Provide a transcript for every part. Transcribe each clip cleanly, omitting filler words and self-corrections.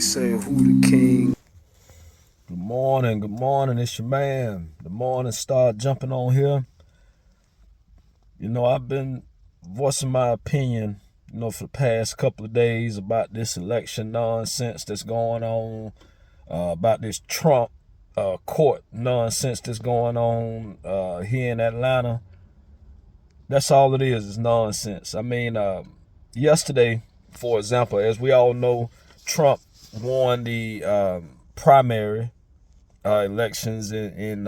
say who the king. Good morning, good morning. It's your man. The morning star jumping on here. I've been voicing my opinion, for the past couple of days about this election nonsense that's going on, about this Trump court nonsense that's going on here in Atlanta. That's all it is nonsense. Yesterday, for example, as we all know, Trump won the primary elections in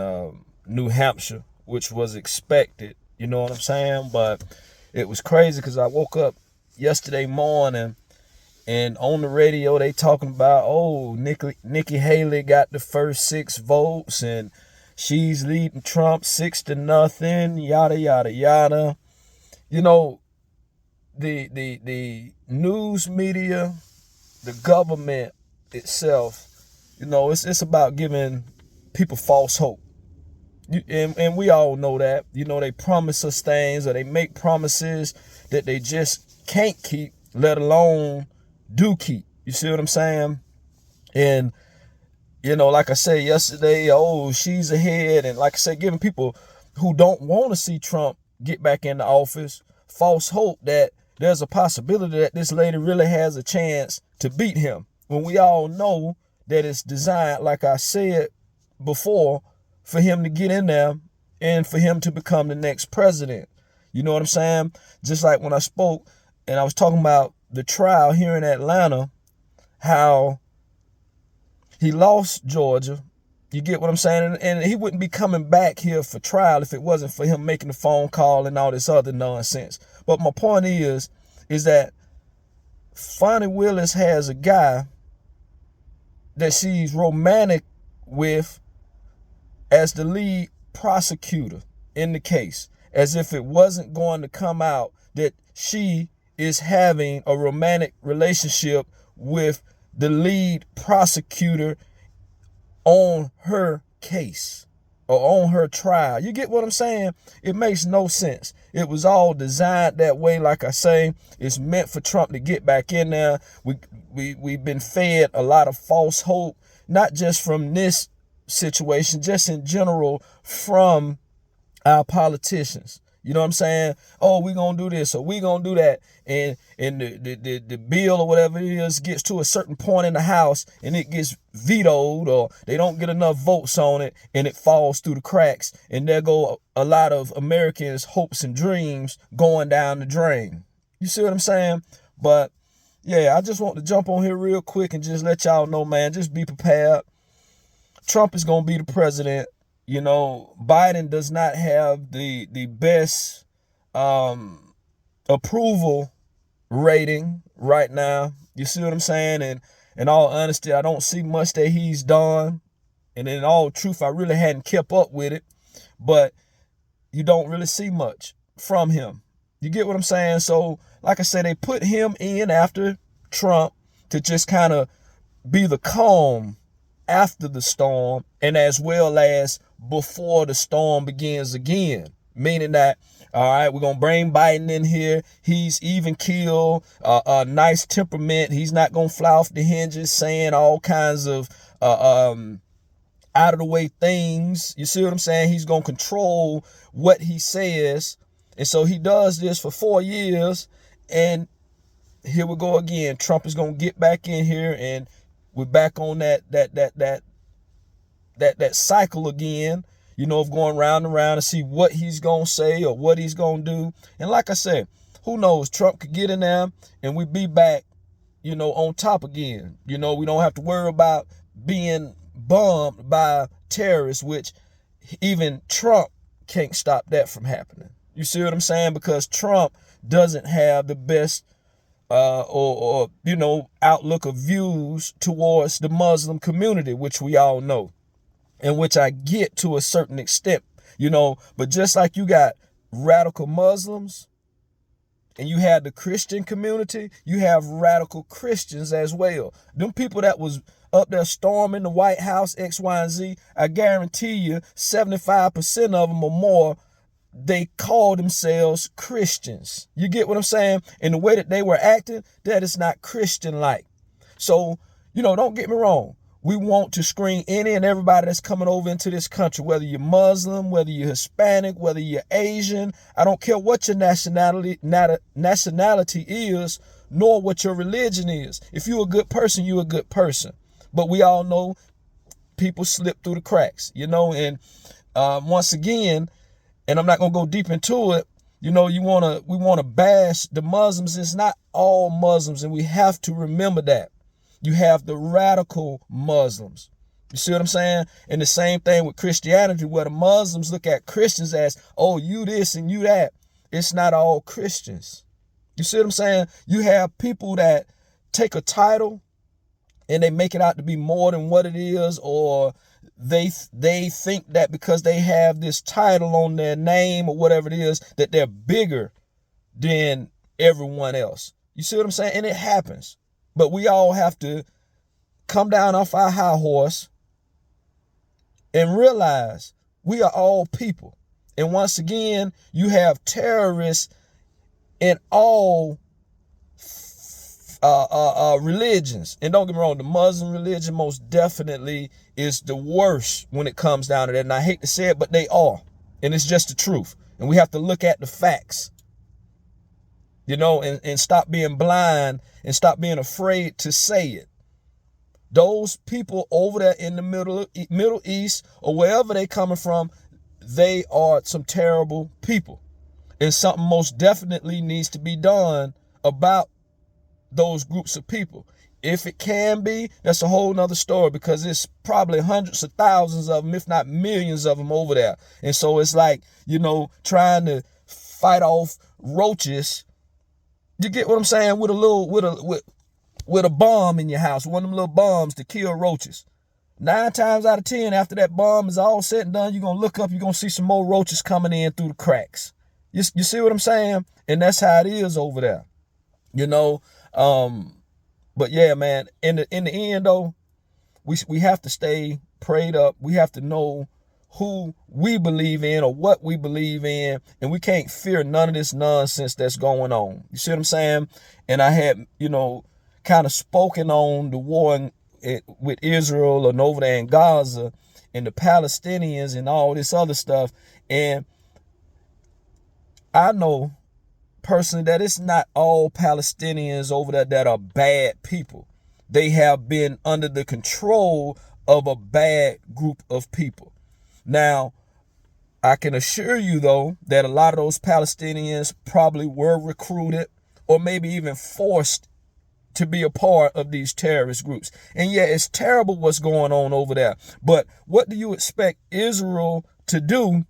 New Hampshire, which was expected. You know what I'm saying? But it was crazy because I woke up yesterday morning and on the radio they talking about, Nikki Haley got the first 6 votes and she's leading Trump 6-0, yada yada yada. The news media, the government itself, it's about giving people false hope. And we all know that. They promise us things, or they make promises that they just can't keep, let alone do keep. You see what I'm saying? And, like I said yesterday, she's ahead. And like I said, giving people who don't want to see Trump get back into office false hope that there's a possibility that this lady really has a chance to beat him, when we all know that it's designed, like I said before, for him to get in there and for him to become the next president. You know what I'm saying? Just like when I spoke and I was talking about the trial here in Atlanta, how he lost Georgia. You get what I'm saying? And he wouldn't be coming back here for trial if it wasn't for him making the phone call and all this other nonsense. But my point is that Fani Willis has a guy that she's romantic with as the lead prosecutor in the case, as if it wasn't going to come out that she is having a romantic relationship with the lead prosecutor on her case or on her trial. You get what I'm saying? It makes no sense. It was all designed that way. Like I say, it's meant for Trump to get back in there. We've been fed a lot of false hope, not just from this situation, just in general from our politicians. You know what I'm saying? Oh, we're going to do this or we're going to do that. And the bill or whatever it is gets to a certain point in the House and it gets vetoed, or they don't get enough votes on it and it falls through the cracks. And there go a lot of Americans' hopes and dreams going down the drain. You see what I'm saying? But yeah, I just want to jump on here real quick and just let y'all know, man, just be prepared. Trump is going to be the president. Biden does not have the best approval rating right now. You see what I'm saying? And in all honesty, I don't see much that he's done. And in all truth, I really hadn't kept up with it. But you don't really see much from him. You get what I'm saying? So, like I said, they put him in after Trump to just kind of be the calm after the storm, and as well as before the storm begins again. Meaning that, all right, we're going to bring Biden in here. He's even keel, a nice temperament. He's not going to fly off the hinges saying all kinds of out of the way things. You see what I'm saying? He's going to control what he says. And so he does this for 4 years. And here we go again. Trump is going to get back in here, and we're back on that cycle again, of going round and round to see what he's going to say or what he's going to do. And like I said, who knows? Trump could get in there and we be back, on top again. We don't have to worry about being bombed by terrorists, which even Trump can't stop that from happening. You see what I'm saying? Because Trump doesn't have the best outlook of views towards the Muslim community, which we all know, and which I get to a certain extent, but just like you got radical Muslims and you have the Christian community, you have radical Christians as well. Them people that was up there storming the White House, X, Y, and Z, I guarantee you 75% of them or more, they call themselves Christians. You get what I'm saying? And the way that they were acting, that is not Christian-like. So Don't get me wrong. We want to screen any and everybody that's coming over into this country, whether you're Muslim, whether you're Hispanic, whether you're Asian. I don't care what your nationality is, nor what your religion is. If you're a good person, you're a good person. But we all know people slip through the cracks, and once again, and I'm not going to go deep into it, we want to bash the Muslims. It's not all Muslims, and we have to remember that. You have the radical Muslims. You see what I'm saying? And the same thing with Christianity, where the Muslims look at Christians as, oh, you this and you that. It's not all Christians. You see what I'm saying? You have people that take a title and they make it out to be more than what it is, or they think that because they have this title on their name or whatever it is, that they're bigger than everyone else. You see what I'm saying? And it happens. But we all have to come down off our high horse and realize we are all people. And once again, you have terrorists in all religions. And don't get me wrong, the Muslim religion most definitely is the worst when it comes down to that. And I hate to say it, but they are. And it's just the truth. And we have to look at the facts. And stop being blind and stop being afraid to say it. Those people over there in the Middle East or wherever they coming from, they are some terrible people. And something most definitely needs to be done about those groups of people. If it can be, that's a whole nother story, because it's probably hundreds of thousands of them, if not millions of them over there. And so it's like, trying to fight off roaches. You get what I'm saying? With a bomb in your house, one of them little bombs to kill roaches. 9 times out of 10, after that bomb is all said and done, you're going to look up, you're going to see some more roaches coming in through the cracks. You see what I'm saying? And that's how it is over there. But yeah, man, in the end though, we have to stay prayed up. We have to know who we believe in or what we believe in, and we can't fear none of this nonsense that's going on. You see what I'm saying? And I had, kind of spoken on the war with Israel and over there in Gaza and the Palestinians and all this other stuff. And I know personally that it's not all Palestinians over there that are bad people. They have been under the control of a bad group of people. Now, I can assure you, though, that a lot of those Palestinians probably were recruited or maybe even forced to be a part of these terrorist groups. And yeah, it's terrible what's going on over there. But what do you expect Israel to do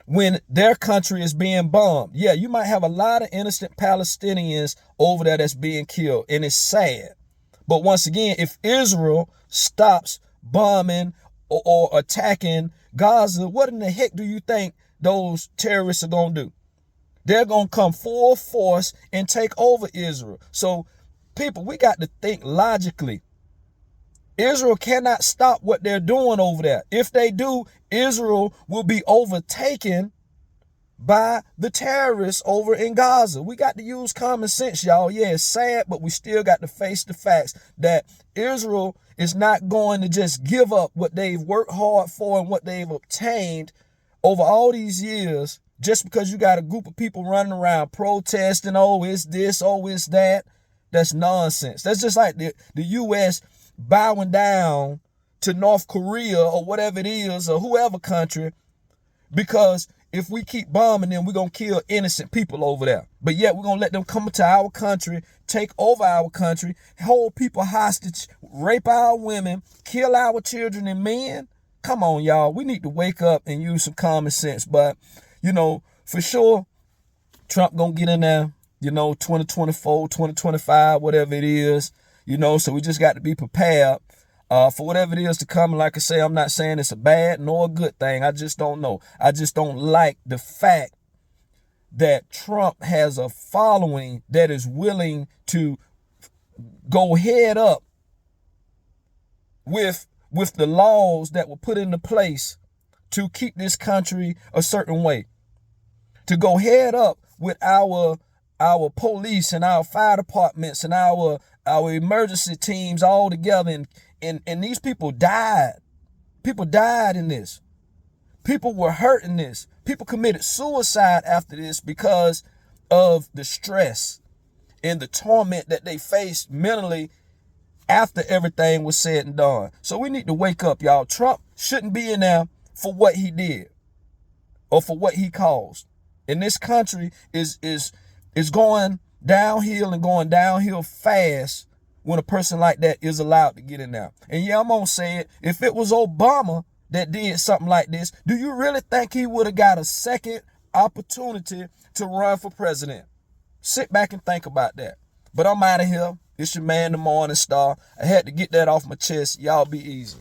when their country is being bombed? Yeah, you might have a lot of innocent Palestinians over there that's being killed, and it's sad. But once again, if Israel stops bombing or attacking Gaza, what in the heck do you think those terrorists are going to do? They're going to come full force and take over Israel. So, people, we got to think logically. Israel cannot stop what they're doing over there. If they do, Israel will be overtaken by the terrorists over in Gaza. We got to use common sense, y'all. Yeah, it's sad, but we still got to face the facts that Israel is not going to just give up what they've worked hard for and what they've obtained over all these years just because you got a group of people running around protesting, oh, it's this, oh, it's that. That's nonsense. That's just like the U.S. bowing down to North Korea or whatever it is, or whoever country, because if we keep bombing them, we're going to kill innocent people over there. But yet we're going to let them come to our country, take over our country, hold people hostage, rape our women, kill our children and men. Come on, y'all. We need to wake up and use some common sense. But, for sure, Trump going to get in there, 2024, 2025, whatever it is, so we just got to be prepared for whatever it is to come. And like I say, I'm not saying it's a bad nor a good thing. I just don't know. I just don't like the fact that Trump has a following that is willing to go head up with the laws that were put into place to keep this country a certain way, to go head up with our police and our fire departments and our our emergency teams all together, and these people died. People died in this. People were hurt in this. People committed suicide after this because of the stress and the torment that they faced mentally after everything was said and done. So we need to wake up, y'all. Trump shouldn't be in there for what he did or for what he caused. And this country is going downhill and going downhill fast when a person like that is allowed to get in there. And yeah, I'm gonna say it. If it was Obama that did something like this, do you really think he would have got a second opportunity to run for president? Sit back and think about that. But I'm out of here. It's your man, the Morning Star. I had to get that off my chest. Y'all be easy.